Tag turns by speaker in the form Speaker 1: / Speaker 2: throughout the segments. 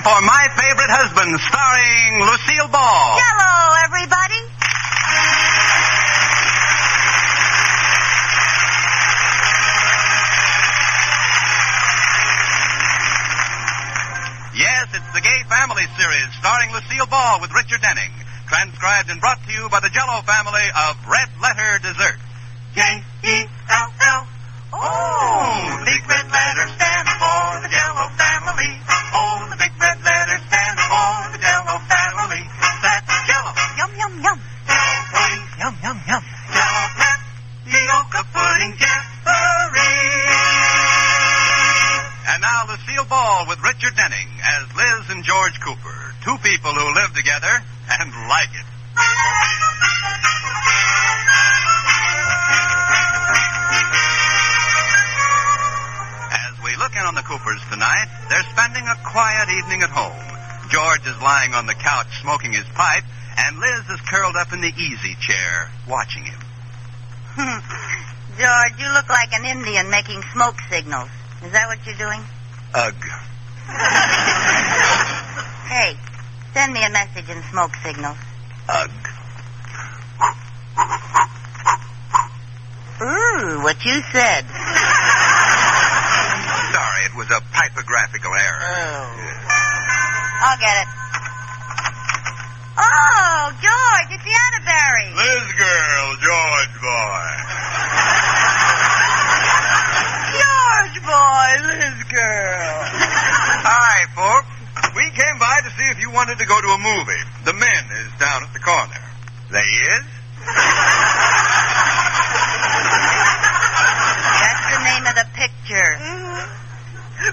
Speaker 1: for My Favorite Husband, starring Lucille Ball.
Speaker 2: Hello, everybody.
Speaker 1: Yes, it's the Gay Family series, starring Lucille Ball with Richard Denning. Transcribed and brought to you by the Jell-O family of Red Letter Dessert. J-E-L-L. Oh, the big red letters stand for the Jell-O family. Oh, the big red letters stand for the Jell-O family. That's Jell-O.
Speaker 2: Yum, yum, yum.
Speaker 1: Jell-O pudding.
Speaker 2: Yum, yum, yum.
Speaker 1: Jell-O tapioca pudding jamboree. And now Lucille Ball with Richard Denning as Liz and George Cooper. Two people who live together and like it. As we look in on the Coopers tonight, they're spending a quiet evening at home. George is lying on the couch smoking his pipe, and Liz is curled up in the easy chair watching him.
Speaker 2: George, you look like an Indian making smoke signals. Is that what you're doing?
Speaker 1: Ugh.
Speaker 2: Hey, send me a message in smoke signals.
Speaker 1: Ugh.
Speaker 2: Ooh, what you said.
Speaker 1: Sorry, it was a typographical error.
Speaker 2: Oh. I'll get it. Oh, George, it's the Atterbury.
Speaker 1: Liz girl, George boy.
Speaker 2: George boy, Liz girl.
Speaker 1: Hi, folks. We came by to see if you wanted to go to a movie. The Men is down at the corner. They is?
Speaker 2: That's the name of the picture.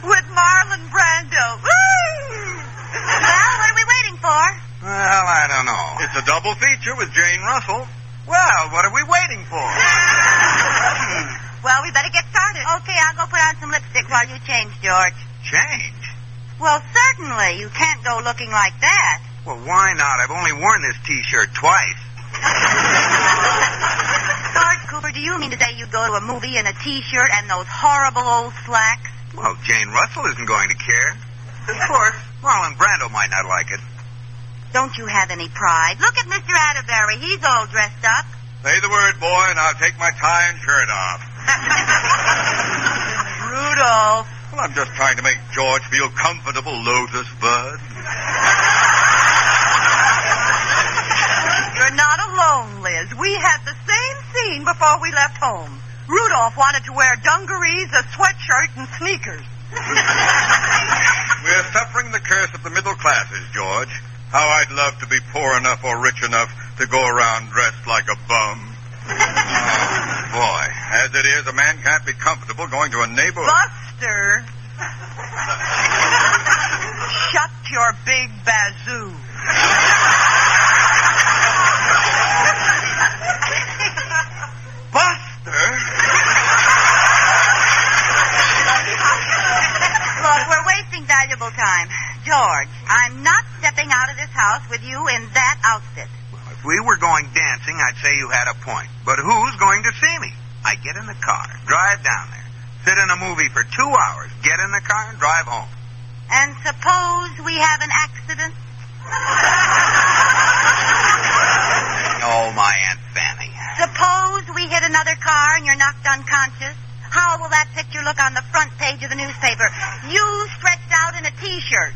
Speaker 2: With Marlon Brando. Well, what are we waiting for?
Speaker 1: Well, I don't know. It's a double feature with Jane Russell. Well, what are we waiting for?
Speaker 2: Well, we better get started. Okay, I'll go put on some lipstick while you change, George.
Speaker 1: Change?
Speaker 2: Well, certainly. You can't go looking like that.
Speaker 1: Well, why not? I've only worn this T-shirt twice.
Speaker 2: George Cooper, do you mean to say you'd go to a movie in a T-shirt and those horrible old slacks?
Speaker 1: Well, Jane Russell isn't going to care. Of course. Marlon Brando might not like it.
Speaker 2: Don't you have any pride? Look at Mr. Atterbury. He's all dressed up.
Speaker 1: Say the word, boy, and I'll take my tie and shirt off.
Speaker 2: Rudolph.
Speaker 1: Well, I'm just trying to make George feel comfortable, Lotus Bud.
Speaker 2: You're not alone, Liz. We had the same scene before we left home. Rudolph wanted to wear dungarees, a sweatshirt, and sneakers.
Speaker 1: We're suffering the curse of the middle classes, George. How I'd love to be poor enough or rich enough to go around dressed like a bum. Boy, as it is, a man can't be comfortable going to a neighborhood.
Speaker 2: Buster! Shut your big bazoo.
Speaker 1: Buster?
Speaker 2: Look, we're wasting valuable time. George, I'm not stepping out of this house with you in that outfit.
Speaker 1: Well, if we were going dancing, I'd say you had a point. But who's going to see me? I get in the car, drive down there, sit in a movie for 2 hours, get in the car, and drive home.
Speaker 2: And suppose we have an accident?
Speaker 1: Oh, my Aunt Fanny.
Speaker 2: Suppose we hit another car and you're knocked unconscious? How will that picture look on the front page of the newspaper? You stretched out in a T-shirt.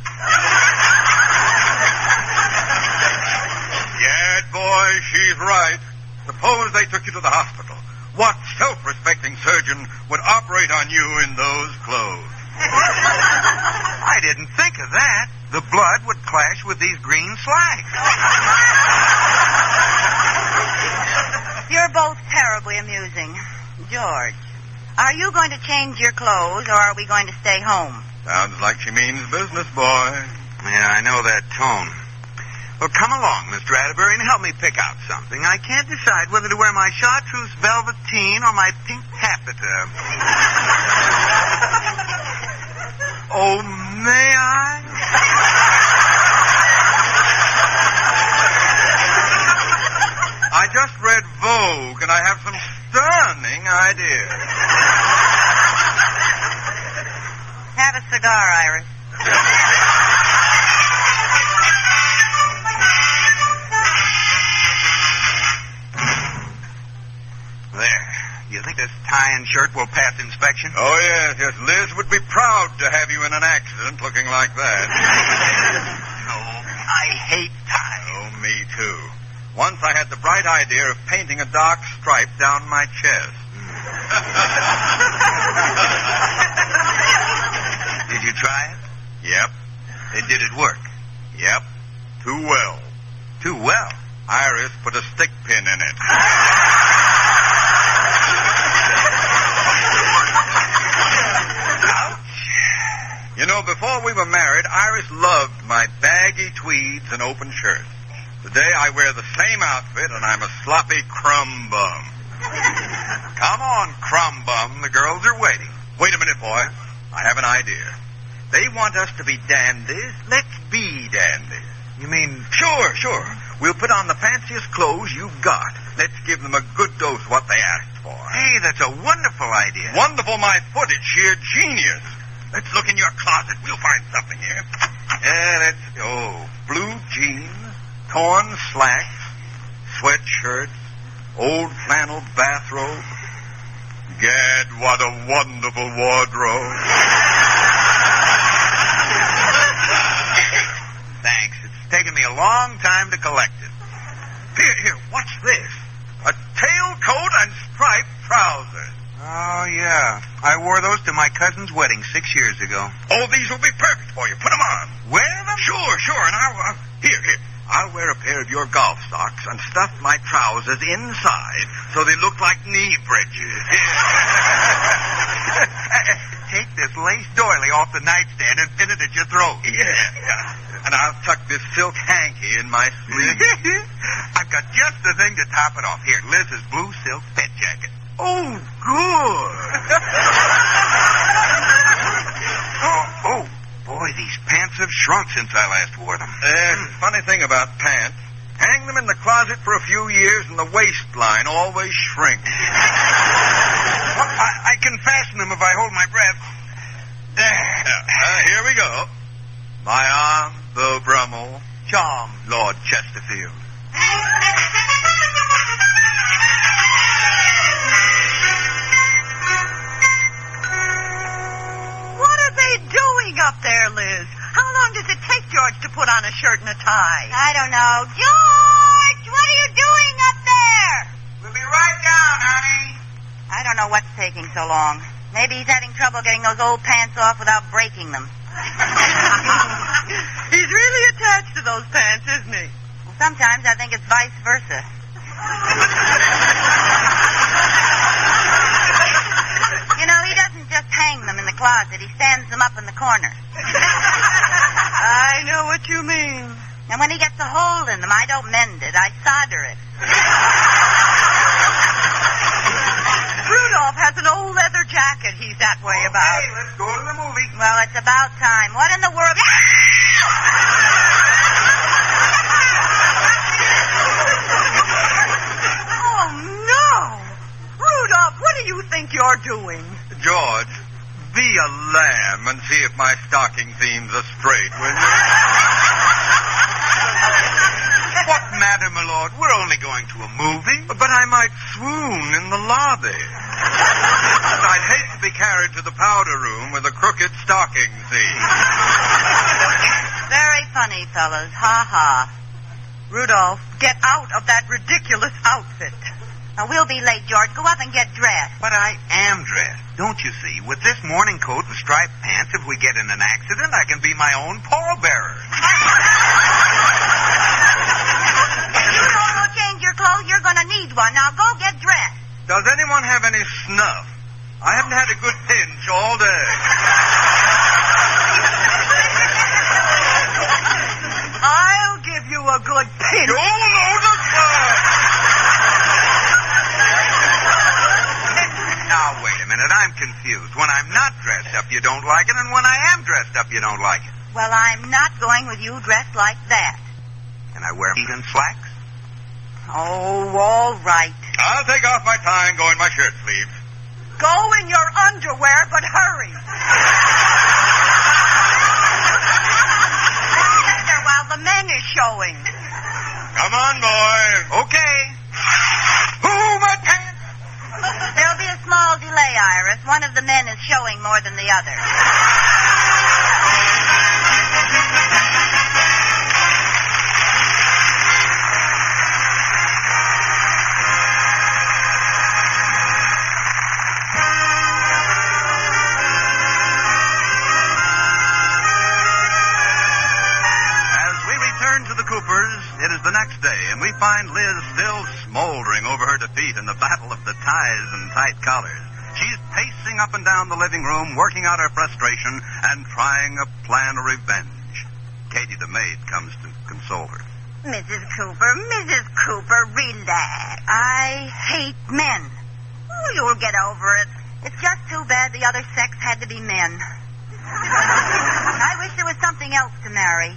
Speaker 1: Yeah, boy, she's right. Suppose they took you to the hospital. What self-respecting surgeon would operate on you in those clothes? I didn't think of that. The blood would clash with these green slacks.
Speaker 2: You're both terribly amusing. George, are you going to change your clothes or are we going to stay home?
Speaker 1: Sounds like she means business, boy. Yeah, I know that tone. Well, come along, Mr. Atterbury, and help me pick out something. I can't decide whether to wear my chartreuse velveteen or my pink taffeta. Oh, may I? I just read Vogue, and I have some stunning ideas.
Speaker 2: Have a cigar, Iris.
Speaker 3: You think this tie and shirt will pass inspection?
Speaker 1: Oh, yes. Liz would be proud to have you in an accident looking like that.
Speaker 3: Oh, I hate ties.
Speaker 1: Oh, me too. Once I had the bright idea of painting a dark stripe down my chest.
Speaker 3: Did you try it?
Speaker 1: Yep.
Speaker 3: And did it work?
Speaker 1: Yep. Too well.
Speaker 3: Too well.
Speaker 1: Iris put a stick pin in it. You know, before we were married, Iris loved my baggy tweeds and open shirts. Today I wear the same outfit, and I'm a sloppy crumb bum.
Speaker 3: Come on, crumb bum. The girls are waiting.
Speaker 1: Wait a minute, boy. I have an idea. They want us to be dandies. Let's be dandies.
Speaker 3: You mean...
Speaker 1: Sure. We'll put on the fanciest clothes you've got. Let's give them a good dose of what they asked for.
Speaker 3: Hey, that's a wonderful idea.
Speaker 1: Wonderful, my foot. It's sheer genius. Let's look in your closet. We'll find something here. Blue jeans, torn slacks, sweatshirts, old flannel bathrobe. Gad, what a wonderful wardrobe.
Speaker 3: Thanks. It's taken me a long time to collect it.
Speaker 1: Here, what's this? A tailcoat and striped trousers.
Speaker 3: Oh, yeah. I wore those to my cousin's wedding 6 years ago.
Speaker 1: Oh, these will be perfect for you. Put them on.
Speaker 3: Wear them?
Speaker 1: Sure. And Here. I'll wear a pair of your golf socks and stuff my trousers inside so they look like knee bridges.
Speaker 3: Take this lace doily off the nightstand and pin it at your throat.
Speaker 1: Yeah. And I'll tuck this silk hanky in my sleeve.
Speaker 3: I've got just the thing to top it off. Here, Liz's blue silk pet jacket.
Speaker 1: Oh, good.
Speaker 3: Oh, boy, these pants have shrunk since I last wore them.
Speaker 1: Funny thing about pants. Hang them in the closet for a few years and the waistline always shrinks.
Speaker 3: Well, I can fasten them if I hold my breath.
Speaker 1: Here we go. My arm, Beau Brummel.
Speaker 3: Charm,
Speaker 1: Lord Chesterfield.
Speaker 4: What are they doing up there, Liz? How long does it take George to put on a shirt and a tie?
Speaker 2: I don't know. George, what are you doing up there?
Speaker 3: We'll be right down, honey.
Speaker 2: I don't know what's taking so long. Maybe he's having trouble getting those old pants off without breaking them.
Speaker 4: He's really attached to those pants, isn't he?
Speaker 2: Well, sometimes I think it's vice versa. You know, he doesn't just hang them in the closet. He stands them up in the corner.
Speaker 4: I know what you mean.
Speaker 2: And when he gets a hole in them, I don't mend it. I solder it.
Speaker 4: Rudolph has an old leather jacket he's that way about.
Speaker 3: Hey, let's go to the movie.
Speaker 2: Well, it's about time. What in the world?
Speaker 4: Oh, no! Rudolph, what do you think you're doing?
Speaker 1: George, be a lamb and see if my stocking seams are straight, will you?
Speaker 3: What matter, my lord? We're only going to a movie.
Speaker 1: But I might swoon in the lobby. And I'd hate to be carried to the powder room with a crooked stocking seam.
Speaker 2: Very funny, fellas. Ha ha.
Speaker 4: Rudolph, get out of that ridiculous outfit.
Speaker 2: Now, we'll be late, George. Go up and get dressed.
Speaker 3: But I am dressed. Don't you see? With this morning coat and striped pants, if we get in an accident, I can be my own pallbearer.
Speaker 2: If you don't go change your clothes, you're going to need one. Now, go get dressed.
Speaker 1: Does anyone have any snuff? I haven't had a good pinch all day.
Speaker 4: I'll give you a good pinch.
Speaker 1: Oh, no, that's fine.
Speaker 3: Now, wait a minute. I'm confused. When I'm not dressed up, you don't like it, and when I am dressed up, you don't like it.
Speaker 2: Well, I'm not going with you dressed like that.
Speaker 3: Can I wear even slacks?
Speaker 2: Oh, all right.
Speaker 1: I'll take off my tie and go in my shirt sleeves.
Speaker 4: Go in your underwear, but hurry. There, while the men is showing.
Speaker 1: Come on, boys.
Speaker 3: Okay.
Speaker 1: Ooh, my pants!
Speaker 2: They'll be more than the other.
Speaker 1: It is the next day, and we find Liz still smoldering over her defeat in the battle of the ties and tight collars. She's pacing up and down the living room, working out her frustration and trying a plan of revenge. Katie, the maid, comes to console her.
Speaker 4: Mrs. Cooper, relax.
Speaker 2: I hate men.
Speaker 4: Oh, you'll get over it.
Speaker 2: It's just too bad the other sex had to be men. I wish there was something else to marry.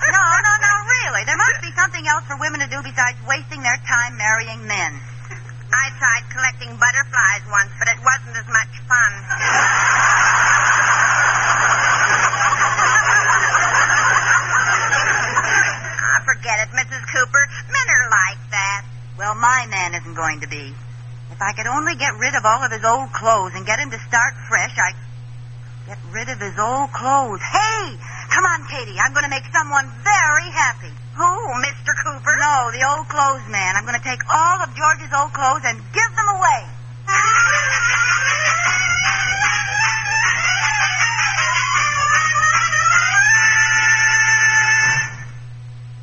Speaker 2: No, really. There must be something else for women to do besides wasting their time marrying men.
Speaker 4: I tried collecting butterflies once, but it wasn't as much fun. Forget it, Mrs. Cooper. Men are like that.
Speaker 2: Well, my man isn't going to be. If I could only get rid of all of his old clothes and get him to start fresh, I'd get rid of his old clothes. Hey! Come on, Katie. I'm going to make someone very happy.
Speaker 4: Who, Mr. Cooper?
Speaker 2: No, the old clothes man. I'm going to take all of George's old clothes and give them away.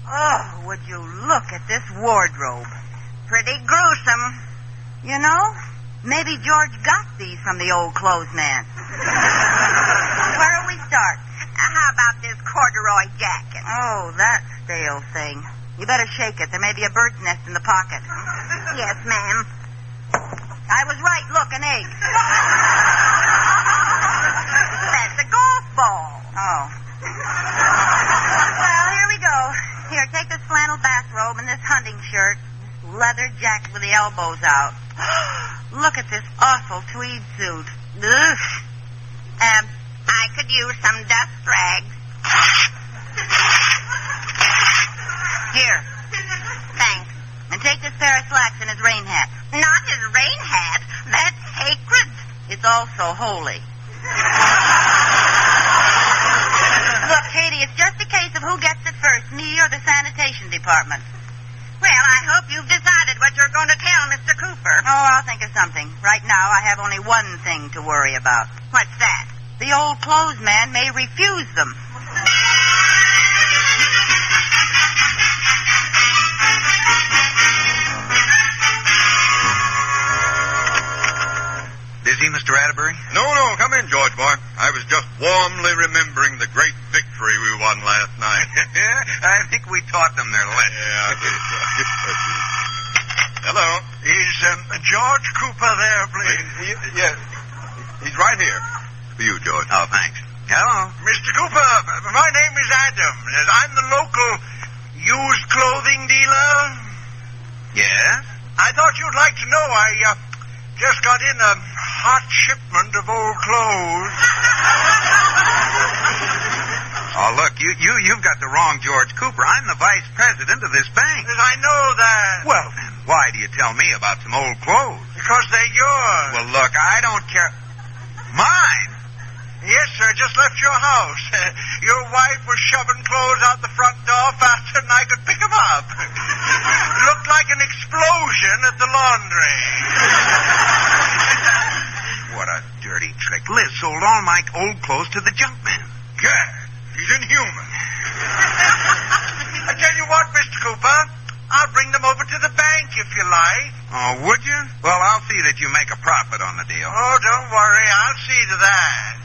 Speaker 2: Oh, would you look at this wardrobe?
Speaker 4: Pretty gruesome.
Speaker 2: You know, maybe George got these from the old clothes man. Where'll we start?
Speaker 4: How about this corduroy jacket?
Speaker 2: Oh, that stale thing. You better shake it. There may be a bird's nest in the pocket.
Speaker 4: Yes, ma'am.
Speaker 2: I was right. Look, an egg.
Speaker 4: That's a golf ball.
Speaker 2: Oh. Well, here we go. Here, take this flannel bathrobe and this hunting shirt. This leather jacket with the elbows out. Look at this awful tweed suit. Ugh.
Speaker 4: I could use some dust rags.
Speaker 2: Here.
Speaker 4: Thanks.
Speaker 2: And take this pair of slacks and his rain hat.
Speaker 4: Not his rain hat. That's sacred.
Speaker 2: It's also holy. Look, Katie, it's just a case of who gets it first, me or the sanitation department.
Speaker 4: Well, I hope you've decided what you're going to tell Mr. Cooper.
Speaker 2: Oh, I'll think of something. Right now, I have only one thing to worry about.
Speaker 4: What's that?
Speaker 2: The old clothes man may refuse them.
Speaker 3: Busy, Mr. Atterbury?
Speaker 1: No, come in, George boy. I was just warmly remembering the great victory we won last night.
Speaker 3: I think we taught them their lesson.
Speaker 1: Yeah, I think so. Hello.
Speaker 5: Is George Cooper there, please?
Speaker 1: Yes. He's right here. For you, George.
Speaker 3: Oh, thanks. Hello.
Speaker 5: Mr. Cooper, my name is Adam. I'm the local used clothing dealer.
Speaker 3: Yes?
Speaker 5: I thought you'd like to know I just got in a hot shipment of old clothes.
Speaker 3: Oh, look, you've got the wrong George Cooper. I'm the vice president of this bank.
Speaker 5: I know that.
Speaker 3: Well, then, why do you tell me about some old clothes?
Speaker 5: Because they're yours.
Speaker 3: Well, look, I don't care. Mine?
Speaker 5: Yes, sir, just left your house. Your wife was shoving clothes out the front door faster than I could pick them up. Looked like an explosion at the laundry.
Speaker 3: What a dirty trick. Liz sold all my old clothes to the Junkman.
Speaker 5: Gad, he's inhuman. I tell you what, Mr. Cooper, I'll bring them over to the bank if you like.
Speaker 3: Oh, would you? Well, I'll see that you make a profit on the deal.
Speaker 5: Oh, don't worry, I'll see to that.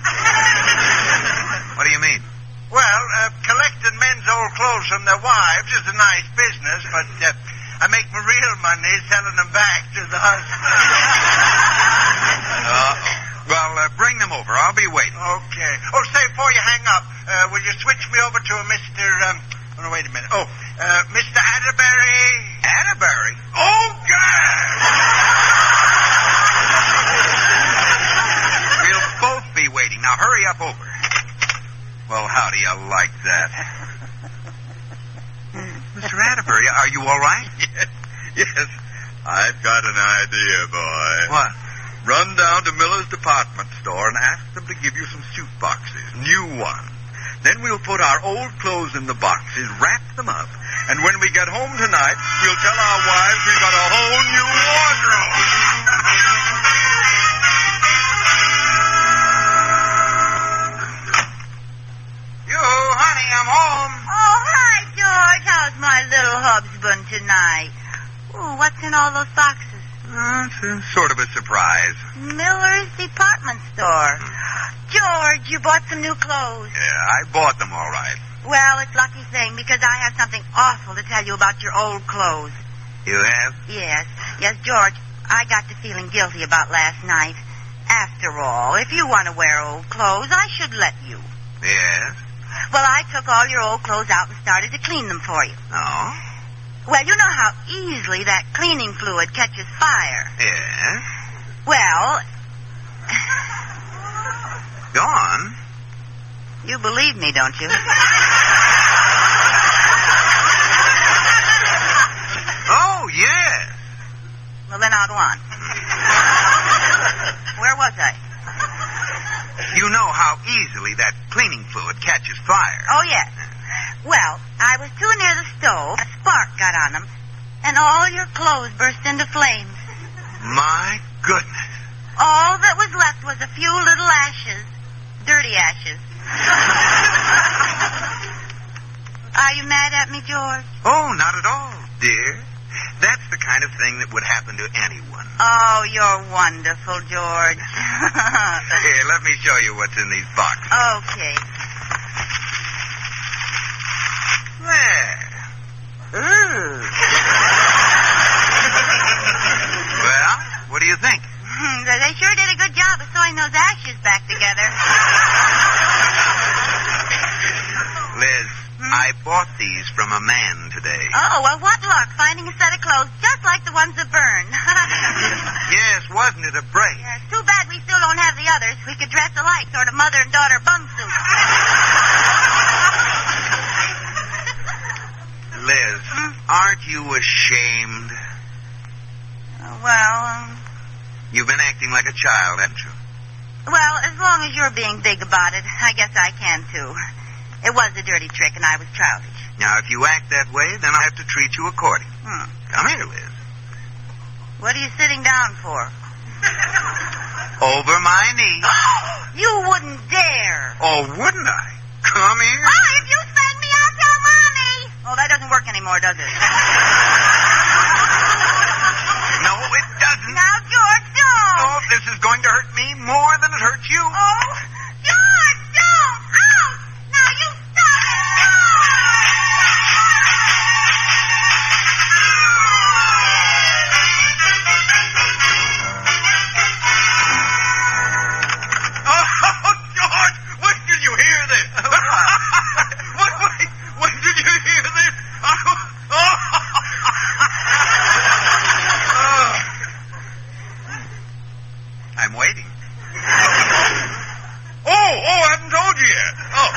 Speaker 3: What do you mean?
Speaker 5: Well, collecting men's old clothes from their wives is a nice business, but I make my real money selling them back to the husband.
Speaker 3: Well, bring them over. I'll be waiting.
Speaker 5: Okay. Oh, say, before you hang up, will you switch me over to a Mr. Oh, no, wait a minute. Oh, Mr. Atterbury.
Speaker 3: Atterbury?
Speaker 5: Oh, God!
Speaker 3: We'll both be waiting. Now, hurry up over. Well, how do you like that? Mr. Atterbury, are you all right?
Speaker 1: Yes. I've got an idea, boy.
Speaker 3: What?
Speaker 1: Run down to Miller's department store and ask them to give you some suit boxes, new ones. Then we'll put our old clothes in the boxes, wrap them up, and when we get home tonight, we'll tell our wives we've got a whole new wardrobe.
Speaker 3: Yo, honey, I'm home.
Speaker 2: Oh, hi, George. How's my little husband tonight? Ooh, what's in all those boxes?
Speaker 3: It's sort of a surprise.
Speaker 2: Miller's department store. George, you bought some new clothes.
Speaker 3: Yeah, I bought them all right.
Speaker 2: Well, it's a lucky thing because I have something awful to tell you about your old clothes.
Speaker 3: You have?
Speaker 2: Yes, George, I got to feeling guilty about last night. After all, if you want to wear old clothes, I should let you.
Speaker 3: Yes.
Speaker 2: Well, I took all your old clothes out and started to clean them for you.
Speaker 3: Oh?
Speaker 2: Well, you know how easily that cleaning fluid catches fire.
Speaker 3: Yes.
Speaker 2: Well,
Speaker 3: Go on.
Speaker 2: you believe me, don't you?
Speaker 3: Oh, yes.
Speaker 2: Well, then I'll go on. Where was I?
Speaker 3: You know how easily that cleaning fluid catches fire.
Speaker 2: Oh, yes. Well, I was too near the stove, a spark got on them, and all your clothes burst into flames.
Speaker 3: My goodness.
Speaker 2: All that was left was a few little ashes. Dirty ashes. Are you mad at me, George?
Speaker 3: Oh, not at all, dear. That's the kind of thing that would happen to anyone.
Speaker 2: Oh, you're wonderful, George.
Speaker 3: Here, let me show you what's in these boxes.
Speaker 2: Okay.
Speaker 3: There.
Speaker 2: Ooh.
Speaker 3: Well, what do you think?
Speaker 2: They sure did a good job of sewing those ashes back together.
Speaker 3: Liz, I bought these from a man today.
Speaker 2: Oh, well, what luck finding a set of clothes just like the ones that burn.
Speaker 3: Yes, wasn't it a break?
Speaker 2: Yeah, it's too bad we still don't have the others. We could dress alike, sort of mother and daughter bum suits.
Speaker 3: Liz, aren't you ashamed?
Speaker 2: Well,
Speaker 3: You've been acting like a child, haven't you?
Speaker 2: well, as long as you're being big about it, I guess I can, too. It was a dirty trick, and I was childish.
Speaker 3: Now, if you act that way, then I'll have to treat you accordingly. Come here, Liz.
Speaker 2: What are you sitting down for?
Speaker 3: Over my knee.
Speaker 2: You wouldn't dare.
Speaker 3: Oh, wouldn't I? Come here.
Speaker 2: Oh, if you spank me, I'll tell Mommy. Oh, that doesn't work anymore, does it?
Speaker 3: No, it doesn't.
Speaker 2: Now, George, don't.
Speaker 3: Oh, this is going to hurt me more than it hurts you.
Speaker 2: Oh, George, don't. Out. Now, you stop it.
Speaker 1: Oh, George, when did you hear this? When did you hear this?
Speaker 3: I'm waiting.
Speaker 1: Oh, I haven't told you yet. Oh.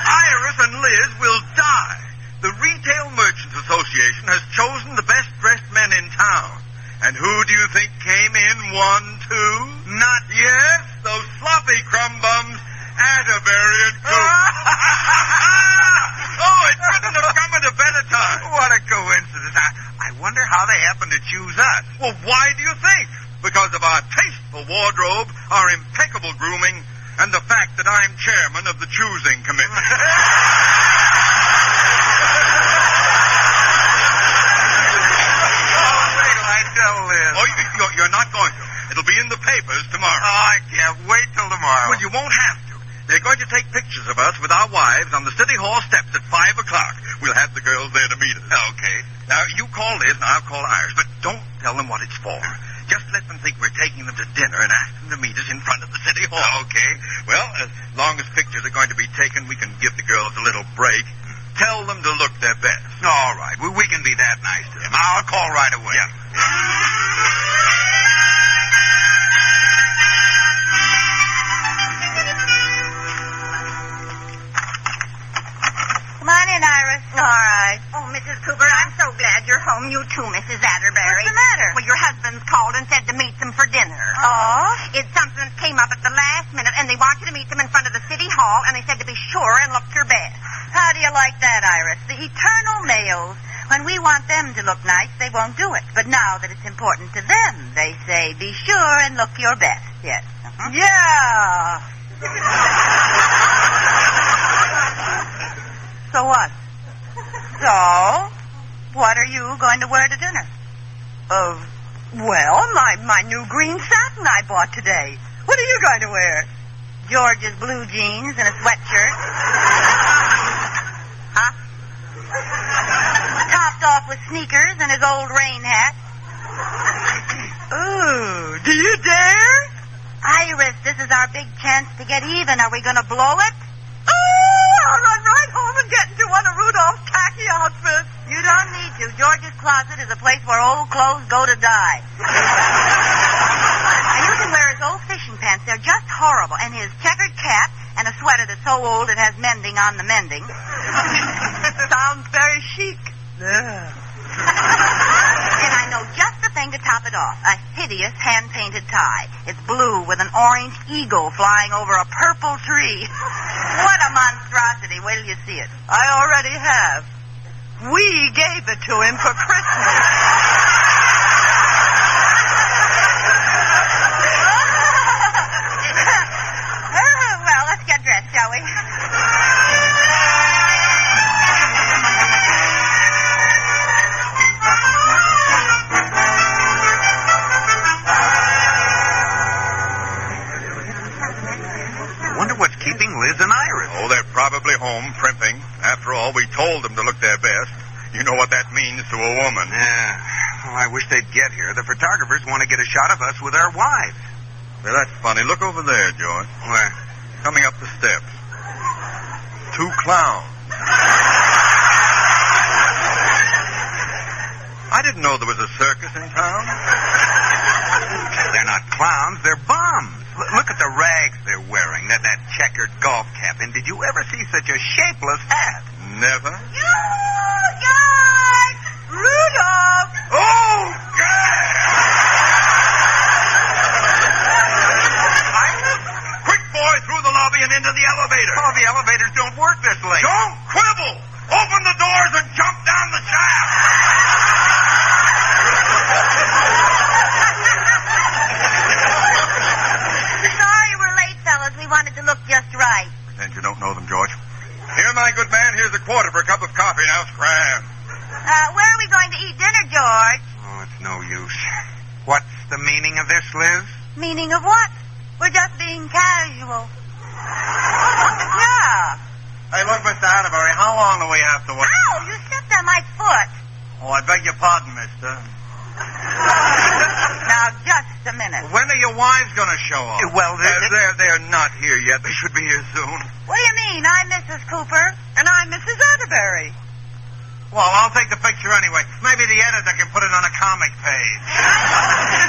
Speaker 1: Iris and Liz will die. The Retail Merchants Association has chosen the best dressed men in town. And who do you think came in 1, 2? Not yes, those sloppy crumb bums, Atterbury and Coop. Oh, it couldn't have come at a better time.
Speaker 3: What a coincidence. I wonder how they happened to choose us.
Speaker 1: Well, why do you think? Because of our tasteful wardrobe, our impeccable grooming, and the fact that I'm chairman of the choosing committee.
Speaker 3: Wait till I tell Liz.
Speaker 1: Oh, you're not going to. It'll be in the papers tomorrow.
Speaker 3: Oh, I can't wait till tomorrow.
Speaker 1: Well, you won't have to. They're going to take pictures of us with our wives on the City Hall steps at 5 o'clock. We'll have the girls there to meet us.
Speaker 3: Okay.
Speaker 1: Now, you call Liz and I'll call Iris, but don't tell them what it's for. Just let them think we're taking them to dinner and ask them to meet us in front of the City Hall.
Speaker 3: Okay.
Speaker 1: Well, as long as pictures are going to be taken, we can give the girls a little break. Tell them to look their best.
Speaker 3: All right. We can be that nice to them. I'll call right away.
Speaker 1: Yeah.
Speaker 2: Come on in, Iris.
Speaker 4: All right. Oh, Mrs. Cooper, I'm so glad you're home. You too, Mrs. Atterbury.
Speaker 2: What's the matter?
Speaker 4: Well, your husband's called and said to meet them for dinner.
Speaker 2: Oh?
Speaker 4: It's something that came up at the last minute, and they want you to meet them in front of the city hall, and they said to be sure and look your best.
Speaker 2: How do you like that, Iris? The eternal males. When we want them to look nice, they won't do it. But now that it's important to them, they say, be sure and look your best. Yes. Uh-huh.
Speaker 4: Yeah.
Speaker 2: So what? So, what are you going to wear to dinner?
Speaker 4: Well, my new green satin I bought today. What are you going to wear?
Speaker 2: George's blue jeans and a sweatshirt.
Speaker 4: Huh?
Speaker 2: Topped off with sneakers and his old rain hat.
Speaker 4: Oh, do you dare?
Speaker 2: Iris, this is our big chance to get even. Are we going to blow it?
Speaker 4: Oh, I'll run right home and get into one of Rudolph's khaki outfits.
Speaker 2: You don't need to. George's closet is a place where old clothes go to die. And you can wear his old fishing pants. They're just horrible. And his checkered cap and a sweater that's so old it has mending on the mending.
Speaker 4: Sounds very chic.
Speaker 2: Yeah. And I know just the thing to top it off. A hideous hand-painted tie. It's blue with an orange eagle flying over a purple tree. What a monstrosity. Wait till you see it.
Speaker 4: I already have. We gave it to him for Christmas.
Speaker 2: Well, let's get dressed, shall we?
Speaker 3: Wonder what's keeping Liz and Iris.
Speaker 1: Oh, they're probably home primping. After all, we told them to look their best. You know what that means to a woman.
Speaker 3: Yeah. Well, I wish they'd get here. The photographers want to get a shot of us with our wives.
Speaker 1: Well, that's funny. Look over there, George.
Speaker 3: Where?
Speaker 1: Coming up the steps. 2 clowns. I didn't know there was a circus in town.
Speaker 3: They're not clowns. They're bums. Look at the rags they're wearing. That checkered golf cap. And did you ever see such a shapeless hat?
Speaker 1: Never.
Speaker 4: You guys! Rudolph!
Speaker 1: Oh, God! Quick, boy, through the lobby and into the elevator.
Speaker 3: Oh, the elevators don't work this late.
Speaker 1: Don't quibble! Open the doors and jump down the shaft!
Speaker 2: Sorry we're late, fellas. We wanted to look just right.
Speaker 1: Pretend you don't know them, George. Here, my good man, here's a quarter for a cup of coffee. Now scram.
Speaker 2: Where are we going to eat dinner, George?
Speaker 3: Oh, it's no use. What's the meaning of this, Liz?
Speaker 2: Meaning of what? We're just being casual. Yeah.
Speaker 5: Hey, look, Mr. Atterbury, how long do we have to wait?
Speaker 2: Ow, you stepped on my foot.
Speaker 5: Oh, I beg your pardon, mister.
Speaker 2: Now, just a minute.
Speaker 5: When are your wives going to show up?
Speaker 3: Well,
Speaker 1: They're not here yet. They should be here soon.
Speaker 2: What do you mean? I'm Mrs. Cooper.
Speaker 4: And I'm Mrs. Atterbury.
Speaker 5: Well, I'll take the picture anyway. Maybe the editor can put it on a comic page.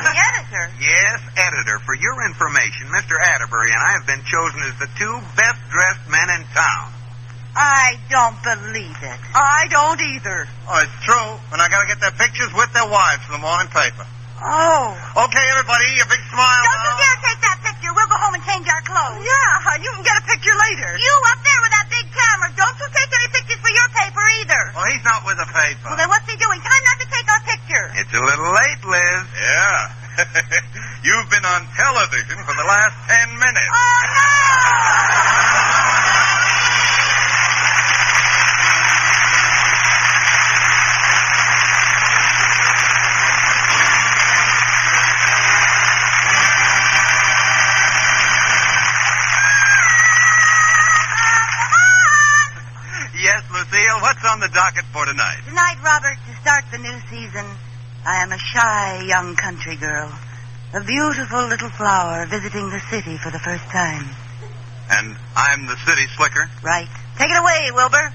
Speaker 2: The editor.
Speaker 3: Yes, editor. For your information, Mr. Atterbury and I have been chosen as the 2 best-dressed men in town.
Speaker 2: I don't believe it.
Speaker 4: I don't either.
Speaker 5: Oh, it's true. And I got to get their pictures with their wives for the morning paper.
Speaker 2: Oh.
Speaker 5: Okay, everybody, a big smile
Speaker 2: Don't you
Speaker 5: now.
Speaker 2: dare take that picture. We'll go home and change our clothes.
Speaker 4: Yeah, you can get a picture later.
Speaker 2: You up there with that big camera. Don't you take any pictures for your paper either.
Speaker 5: Well, he's not with the paper.
Speaker 2: Well, then what's he doing? Time not to take our picture.
Speaker 3: It's a little late, Liz.
Speaker 1: Yeah. You've been on television for the last 10 minutes.
Speaker 2: Oh, no!
Speaker 1: Yes, Lucille, what's on the docket for tonight?
Speaker 2: Tonight, Robert, to start the new season, I am a shy young country girl. A beautiful little flower visiting the city for the first time.
Speaker 1: And I'm the city slicker.
Speaker 2: Right. Take it away, Wilbur.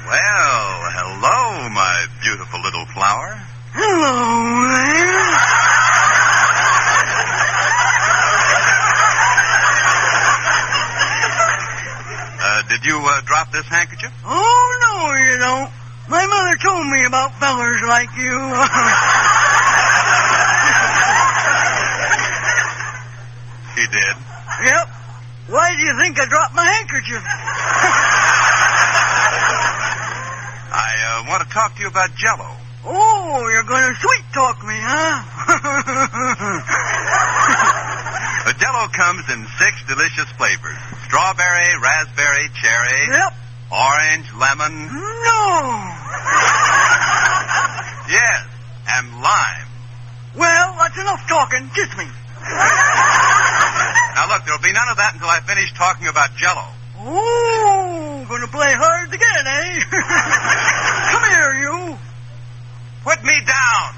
Speaker 1: Well, hello, my beautiful little flower.
Speaker 2: Hello, man.
Speaker 3: Did you drop this handkerchief?
Speaker 6: Oh, no, you don't. My mother told me about fellers like you.
Speaker 3: She did.
Speaker 6: Yep. Why do you think I dropped my handkerchief?
Speaker 3: I want to talk to you about Jell-O.
Speaker 6: Oh, you're going to sweet talk me, huh?
Speaker 3: The Jell-O comes in 6 delicious flavors. Strawberry, raspberry, cherry,
Speaker 6: Yep.
Speaker 3: orange, lemon,
Speaker 6: No.
Speaker 3: yes, and lime.
Speaker 6: Well, that's enough talking. Kiss me.
Speaker 3: Now look, there'll be none of that until I finish talking about Jell-O.
Speaker 6: Oh, gonna play hard again, eh? Come here, you.
Speaker 3: Put me down.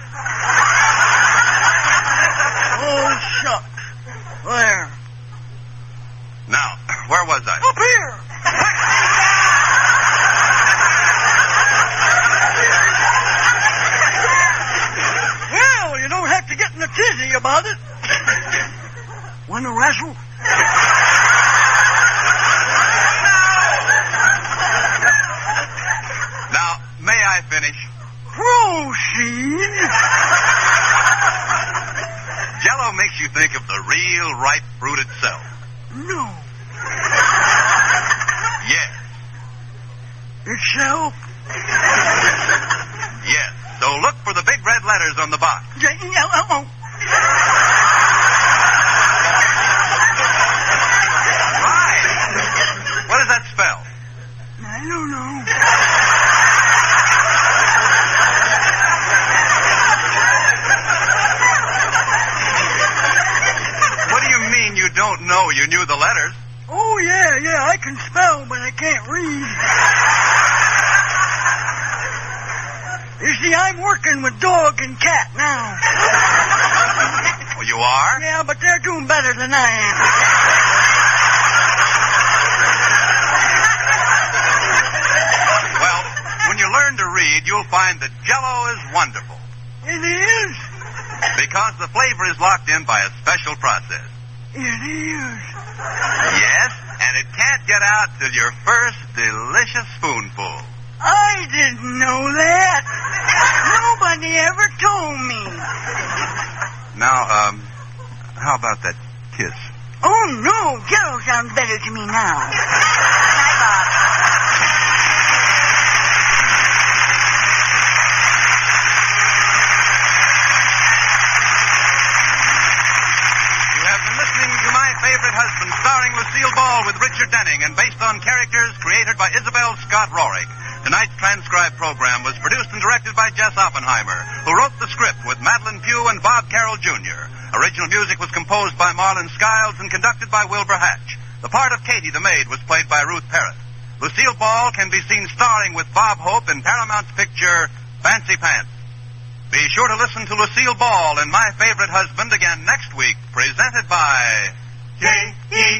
Speaker 6: Oh, shucks. There.
Speaker 3: Now, where was I?
Speaker 6: Up here. Well, you don't have to get in a tizzy about it. Want to wrestle?
Speaker 3: Now, may I finish?
Speaker 6: Proceed.
Speaker 3: Jell-O makes you think of the real ripe fruit itself.
Speaker 6: No.
Speaker 3: Yes,
Speaker 6: Itself?
Speaker 3: yes. So look for the big red letters on the box.
Speaker 6: J-E-L-L-O.
Speaker 3: Right. What does that spell?
Speaker 6: I don't know.
Speaker 3: What do you mean you don't know? You knew the letters.
Speaker 6: Oh, yeah, I can spell, but I can't read. You see, I'm working with dog and cat now.
Speaker 3: Oh, you are?
Speaker 6: Yeah, but they're doing better than I am.
Speaker 3: Well, when you learn to read, you'll find that Jell-O is wonderful.
Speaker 6: It is?
Speaker 3: Because the flavor is locked in by a special process.
Speaker 6: It is.
Speaker 3: Yes, and it can't get out till your first delicious spoonful.
Speaker 6: I didn't know that. Nobody ever told me.
Speaker 3: Now, how about that kiss?
Speaker 2: Oh, no. Jell-O sounds better to me now. Night, Bob.
Speaker 3: You have been listening to My Favorite Husband, starring Lucille Ball with Richard Denning and based on characters created by Isabel Scott Rorick. Tonight's transcribed program was produced and directed by Jess Oppenheimer, who wrote the script with Madeline Pugh and Bob Carroll Jr. Original music was composed by Marlon Skiles and conducted by Wilbur Hatch. The part of Katie the maid was played by Ruth Parrott. Lucille Ball can be seen starring with Bob Hope in Paramount's picture Fancy Pants. Be sure to listen to Lucille Ball in My Favorite Husband again next week, presented by J.E.